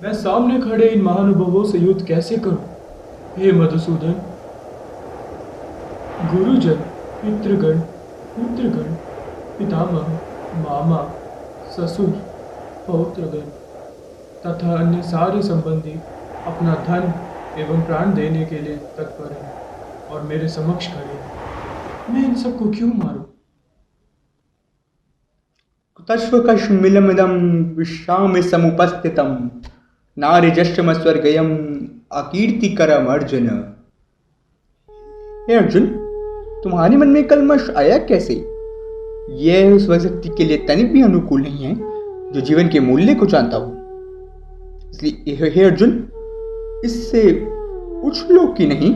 मैं सामने खड़े इन महानुभावों से युद्ध कैसे करूं? हे मधुसूदन, गुरुजन, पितृगण, पुत्रगण, पितामह, मामा, ससुर, पौत्रगण तथा अन्य सारे संबंधी अपना धन एवं प्राण देने के लिए तत्पर हैं और मेरे समक्ष खड़े हैं। मैं इन सबको क्यों मारूं? कुतश्वकश्मिलमिदं विश्वामि समुपस्थितं नारीजष्टमस्वर्गयम् अकीर्तिकरम अर्जुन। हे अर्जुन, तुम्हारे मन में कलमश आया कैसे? यह उस व्यक्ति के लिए तनिक भी अनुकूल नहीं है जो जीवन के मूल्य को जानता हो। इसलिए हे अर्जुन, इससे उच्च लोक की नहीं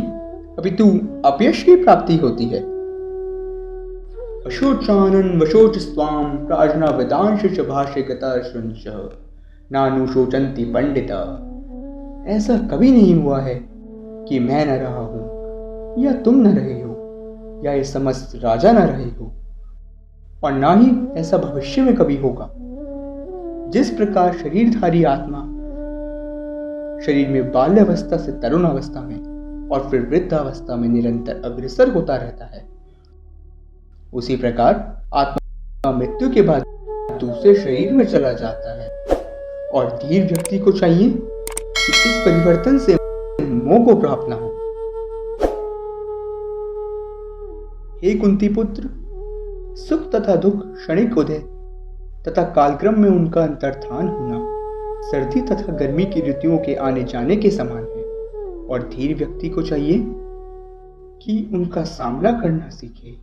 अपितु अपयश की प्राप्ति होती है। अशोचानन वशोच स्वाम प्राजना वेदांश च भाष्य गता शुंच नानुशोचंति पंडिता। ऐसा कभी नहीं हुआ है कि मैं न रहा हूं या तुम न रहे हो या ये समस्त राजा न रहे हो, और ना ही ऐसा भविष्य में कभी होगा। जिस प्रकार शरीरधारी आत्मा शरीर में बाल्यावस्था से तरुणावस्था में और फिर वृद्धावस्था में निरंतर अग्रसर होता रहता है, उसी प्रकार आत्मा मृत्यु के बाद दूसरे शरीर में चला जाता है। और धीर व्यक्ति को चाहिए कि इस परिवर्तन से मोह को प्राप्त न हो। हे कुंती पुत्र, सुख तथा दुख क्षणिक उदय तथा कालक्रम में उनका अंतर्धान होना सर्दी तथा गर्मी की ऋतुओं के आने जाने के समान है, और धीर व्यक्ति को चाहिए कि उनका सामना करना सीखे।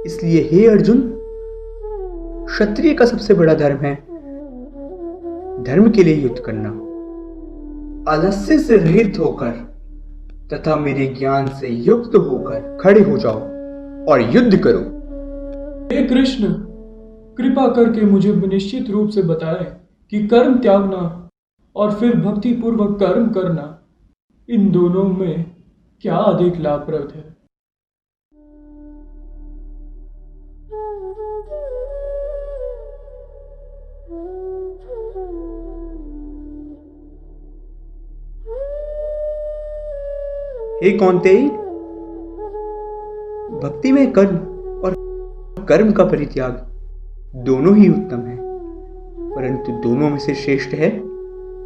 इसलिए हे अर्जुन, क्षत्रिय का सबसे बड़ा धर्म है धर्म के लिए युद्ध करना। आलस्य से रहित होकर तथा मेरे ज्ञान से युक्त होकर खड़े हो जाओ और युद्ध करो। हे कृष्ण, कृपा करके मुझे निश्चित रूप से बताएं कि कर्म त्यागना और फिर भक्ति पूर्वक कर्म करना, इन दोनों में क्या अधिक लाभप्रद है? हे कौन्तेय, भक्ति में कर्म और कर्म का परित्याग दोनों ही उत्तम है, परंतु दोनों में से श्रेष्ठ है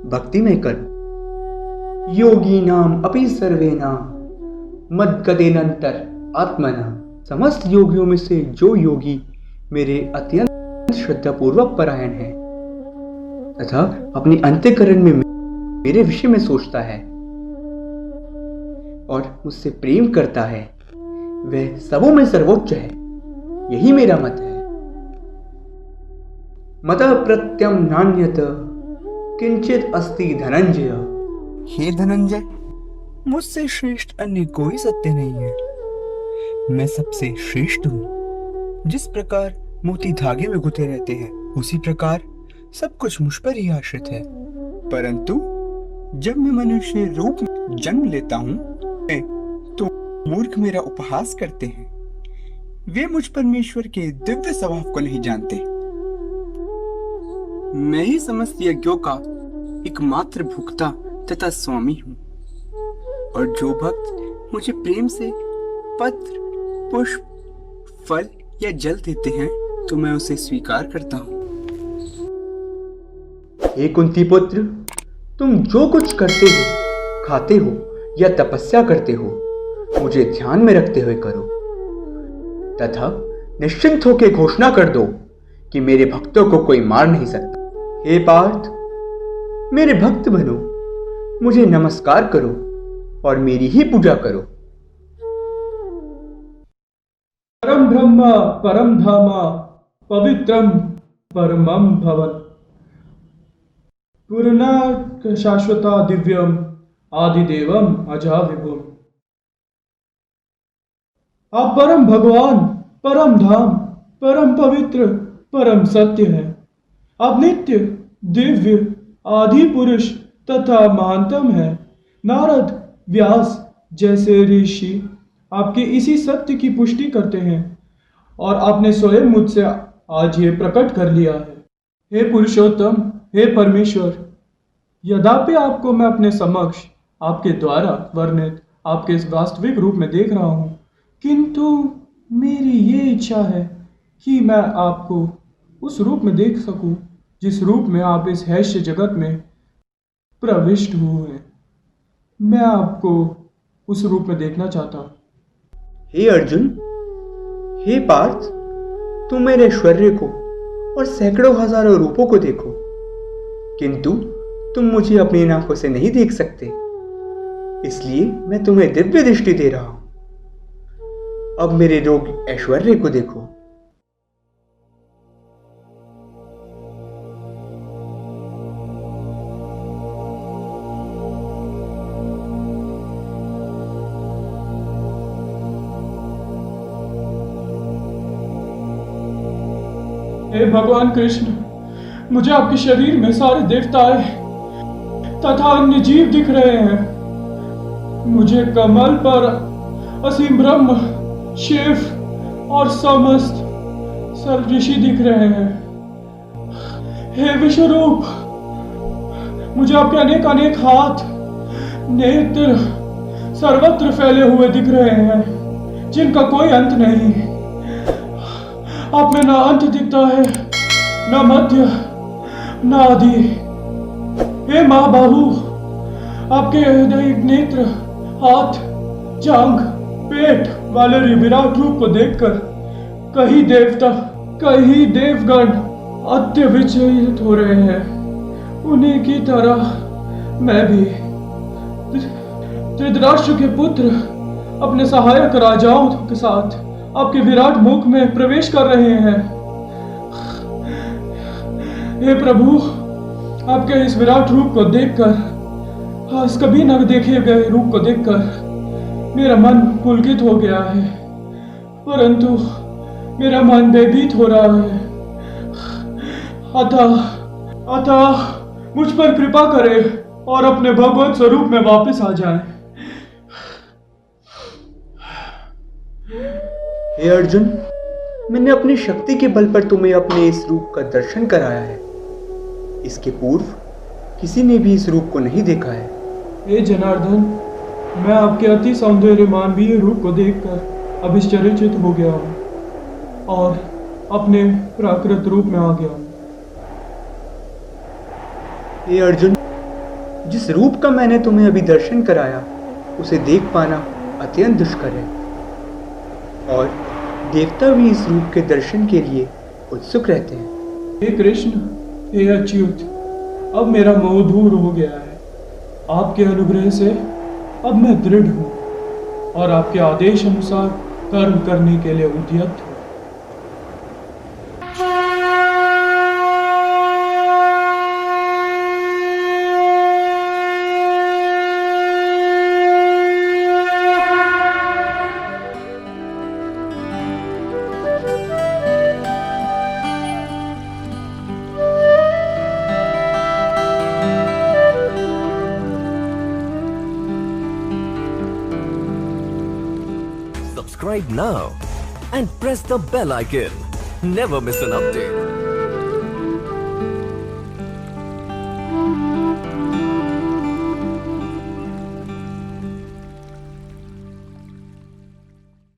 भक्ति में कर्म। योगी नाम अपि सर्वेनाम मद्गतेनंतर आत्मना। समस्त योगियों में से जो योगी मेरे अत्यंत श्रद्धापूर्वक परायण है तथा अपने अंतःकरण में मेरे विषय में सोचता है और मुझसे प्रेम करता है, वह सबों में सर्वोच्च है। यही मेरा मत है। मतः प्रत्यम नान्यत किंचित अस्ति धनंजय। हे धनंजय, मुझसे श्रेष्ठ अन्य कोई सत्य नहीं है। मैं सबसे श्रेष्ठ हूँ। जिस प्रकार मोती धागे में गुथे रहते हैं, उसी प्रकार सब कुछ मुझ पर ही आश्रित है। परंतु जब मैं मनुष्य रूप में जन्म लेता हूँ तो मूर्ख मेरा उपहास करते हैं। वे मुझ परमेश्वर के दिव्य स्वभाव को नहीं जानते। मैं ही समस्त यज्ञों का एकमात्र भुक्ता तथा स्वामी हूँ, और जो भक्त मुझे प्रेम से पत्र, पुष्प, फल या जल देते हैं तो मैं उसे स्वीकार करता हूँ। हे कुंती पुत्र, तुम जो कुछ करते हो, खाते हो या तपस्या करते हो, मुझे ध्यान में रखते हुए करो तथा निश्चिंत होकर घोषणा कर दो कि मेरे भक्तों को कोई मार नहीं सकता। हे पार्थ, मेरे भक्त बनो, मुझे नमस्कार करो और मेरी ही पूजा करो। परम ब्रह्म परम धाम पवित्रम परमम भवन पूर्णा शाश्वता दिव्यम आदिदेवम अजा विभुम। आप परम भगवान, परम धाम, परम पवित्र, परम सत्य है। आप नित्य, दिव्य, आदि पुरुष तथा महानतम है। नारद, व्यास जैसे ऋषि आपके इसी सत्य की पुष्टि करते हैं और आपने स्वयं मुझसे आज ये प्रकट कर लिया है। हे पुरुषोत्तम, हे परमेश्वर, यद्यपि आपको मैं अपने समक्ष आपके द्वारा वर्णित आपके इस वास्तविक रूप में देख रहा हूँ, किंतु मेरी ये इच्छा है कि मैं आपको उस रूप में देख सकूं जिस रूप में आप इस हैष्य जगत में प्रविष्ट हुए हैं। मैं आपको उस रूप में देखना चाहता हूँ। हे अर्जुन, हे पार्थ, तुम मेरे ऐश्वर्य को और सैकड़ों हजारों रूपों को देखो, किंतु तुम मुझे अपनी आंखों से नहीं देख सकते, इसलिए मैं तुम्हें दिव्य दृष्टि दे रहा हूं। अब मेरे रोग ऐश्वर्य को देखो। हे भगवान कृष्ण, मुझे आपके शरीर में सारे देवताएं तथा अन्य जीव दिख रहे हैं। मुझे कमल पर असीम ब्रह्म, शिव और समस्त सर्व ऋषि दिख रहे हैं। हे विश्वरूप, मुझे आपके अनेक अनेक हाथ, नेत्र सर्वत्र फैले हुए दिख रहे हैं, जिनका कोई अंत नहीं। आप में ना अंत दिखता है, ना मध्य, ना आदि। हे महाबाहु, आपके हृदय, नेत्र, हाथ, जांघ, पेट वाले विराट रूप को देखकर कई देवता, कई देवगण अत्यविचलित हो रहे हैं। उन्हीं की तरह मैं भी धृतराष्ट्र के पुत्र अपने सहायक राजाओं के साथ आपके विराट मुख में प्रवेश कर रहे हैं। हे प्रभु, आपके इस विराट रूप को देखकर, इस कभी न देखे गए रूप को देखकर मेरा मन पुलकित हो गया है, परंतु मेरा मन भयभीत हो रहा है। अतः मुझ पर कृपा करें और अपने भगवत स्वरूप में वापस आ जाएं। हे अर्जुन, मैंने अपनी शक्ति के बल पर तुम्हें अपने इस रूप का दर्शन कराया है। इसके पूर्व किसी ने भी इस रूप को नहीं देखा है। हे जनार्दन, मैं आपके अति सौंदर्य मानवीय रूप को देखकर अभिश्चर्यचकित हो गया हूँ और अपने प्राकृत रूप में आ गया हूँ। हे अर्जुन, जिस रूप का मैंने तुम्हें अभी दर्शन कराया, उसे देख पाना अत्यंत दुष्कर है, और देवता भी इस रूप के दर्शन के लिए उत्सुक रहते हैं। हे कृष्ण, हे अच्युत, अब मेरा मोह दूर हो गया है। आपके अनुग्रह से अब मैं दृढ़ हूँ और आपके आदेश अनुसार कर्म करने के लिए उद्यत हूँ। Subscribe now and press the bell icon. Never miss an update.